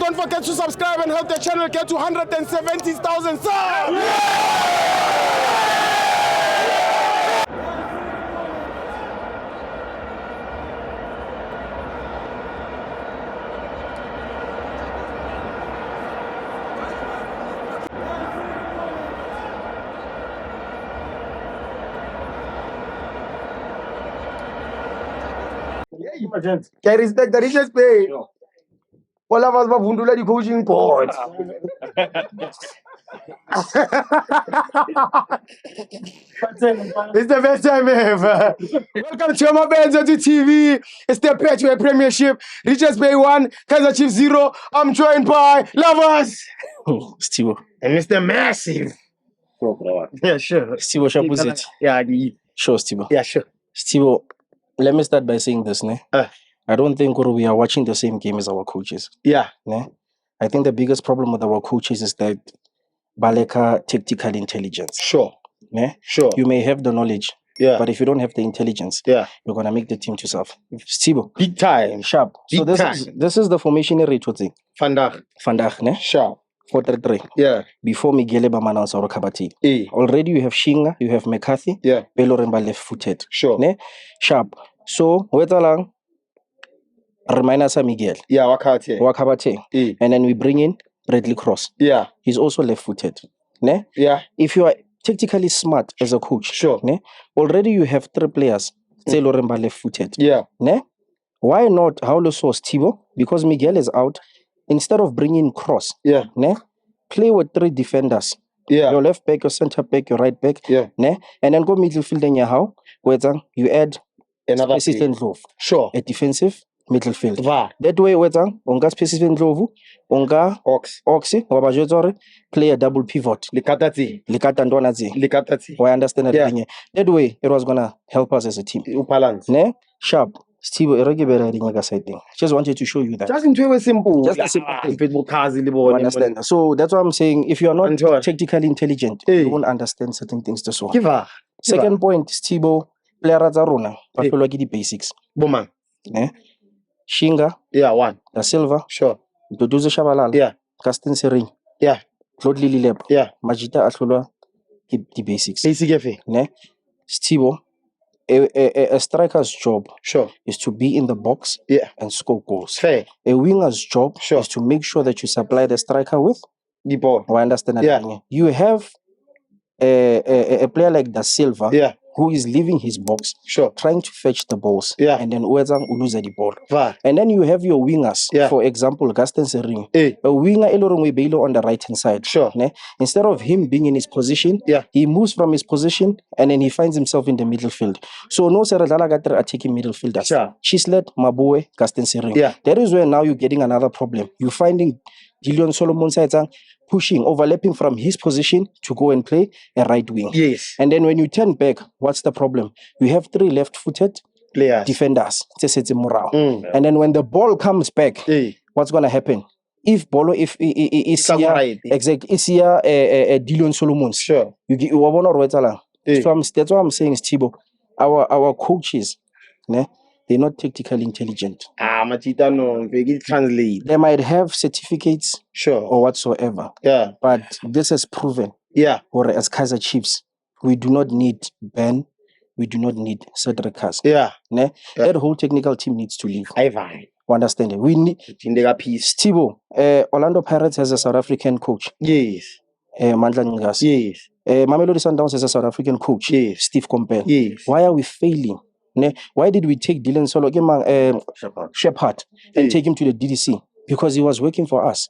don't forget to subscribe and help the channel get to 170,000 subs. I respect the Richards Bay. All of us have Vundula the coaching board. It's the best time ever. Welcome to my Benz on TV. It's the Patriot Premiership. Richards Bay 1, Kaiser Chiefs 0. I'm joined by Lovers. Steve. And Mr. Massive. Yeah, sure. Steve Shapuzet. Yeah, Sure, Steve. yeah, sure. Steve, let me start by saying this, ne? I don't think we are watching the same game as our coaches. Yeah. Ne? I think the biggest problem with our coaches is that Baleka tactical intelligence. Sure. Ne? Sure. You may have the knowledge, Yeah. but if you don't have the intelligence, Yeah. you're gonna make the team to suffer. Steve, Big time. sharp. So Big this is the formation thing. Vandaag. Vandaag, ne? Sharp. 4-3-3. Yeah. Before Miguel Bamana or Kabati. Already you have Shinga, you have McCarthy, Yeah. Beloremba left-footed. Sure. Ne? Sharp. So, Wetalang, remind us of Miguel. Yeah, Wakate. Wakabate. And then we bring in Bradley Cross. Yeah. He's also left-footed. Ne? Yeah. If you are tactically smart as a coach, Sure. Ne? Already you have 3 players. Beloremba left-footed. Yeah. Ne? Why not Haulo Sauce Tibo? Because Miguel is out. Instead of bringing Cross, Yeah. ne? Play with 3 defenders. Yeah. Your left back, your center back, your right back. Yeah. Ne? And then go midfield in your how? Where you add Another Persistent Love. Sure. A defensive midfield. Va. That way, where unga Persistent Love, unga Oxy, or play a double pivot. Likatati. Likatandwanazi. Likatati. I understand that. Yeah. That way, it was gonna help us as a team. Upalans. Ne? Sharp. Steve, just wanted to show you that. Just into a simple. Just a simple thing. You Understand? So that's why I'm saying if you are not tactically intelligent, Hey. you won't understand certain things to so. Give her. Second point, Steve, player Zarona, Hey. the basics. Boma. Ne? Shinga, Yeah, 1. Da Silva, Sure. Doduzo Shabalala, Yeah. Gaston Sering, Yeah. Claude Lilileb, Yeah. Majita Atlula, the basics. Basic FA. Ne? Steve, a striker's job Sure. is to be in the box Yeah. and score goals. Fair. A winger's job Sure. is to make sure that you supply the striker with. The ball. I understand that. Yeah. You have a player like Da Silva Yeah. who is leaving his box, Sure. trying to fetch the balls, Yeah. and then Uwezang lose the ball. Va. And then you have your wingers. Yeah. For example, Gaston Sering. Hey. A winger Elorongwe Bailo on the right hand side. Sure. Ne? Instead of him being in his position, Yeah. he moves from his position and then he finds himself in the middle field. So no Seradala Gatter attacking middle fielders. Sure. Chislet, Mabue, Gaston Sering. Yeah. That is where now you're getting another problem. You're finding Dillion Solomon Saitang pushing, overlapping from his position to go and play a right wing. Yes. And then when you turn back, what's the problem? You have 3 left-footed Players. defenders. Mm. And then when the ball comes back, Hey. what's gonna happen? If Bolo, if Samurai. exactly, is here Dillion Solomon. Sure. You want to Hey. So that's what I'm saying is Tibo. Our coaches, ne, they're not tactically intelligent. Machita no. They translate. They might have certificates Sure. or whatsoever, Yeah. but this has proven, Yeah. or as Kaiser Chiefs, we do not need Ben, we do not need Cedric Kass. Yeah. Ne? Yeah. That whole technical team needs to leave. Ivan. You understand it? We need Tindega piece. Stibo. Orlando Pirates has a South African coach, Yes. Mandla Ngasi. Yes. Mamelodi Sundowns has a South African coach, Yes. Steve Compel. Yes. Why are we failing? Ne? Why did we take Dylan Solo, Shepherd, and Hey. take him to the DDC? Because he was working for us.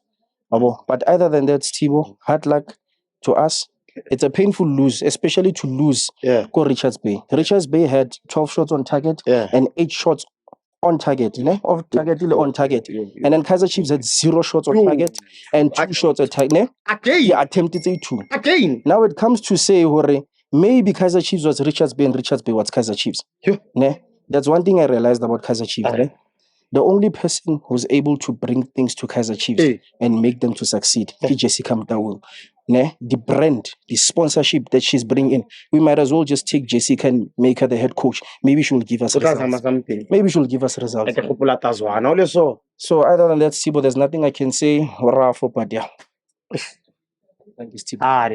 But other than that, Stibo, hard luck to us. It's a painful lose, especially to lose Yeah. go Richards Bay. Richards Bay had 12 shots on target Yeah. and 8 shots on target, off target, on target. And then Kaiser Chiefs had 0 shots on Yo. target and 2 shots on target. Again. He attempted to 2. Again. Now it comes to say, Hore, maybe Kaiser Chiefs was Richards Bay and Richards Bay was Kaiser Chiefs. Yeah. Ne? That's one thing I realized about Kaiser Chiefs. Ne? The only person who's able to bring things to Kaiser Chiefs Hey. and make them to succeed is Jessica Mtawu. the brand, the sponsorship that she's bringing in, we might as well just take Jessica and make her the head coach. Maybe she will give us results. Maybe she will give us results. So other than that, Sibo, there's nothing I can say. But yeah. Thank you, Sibo. Ah,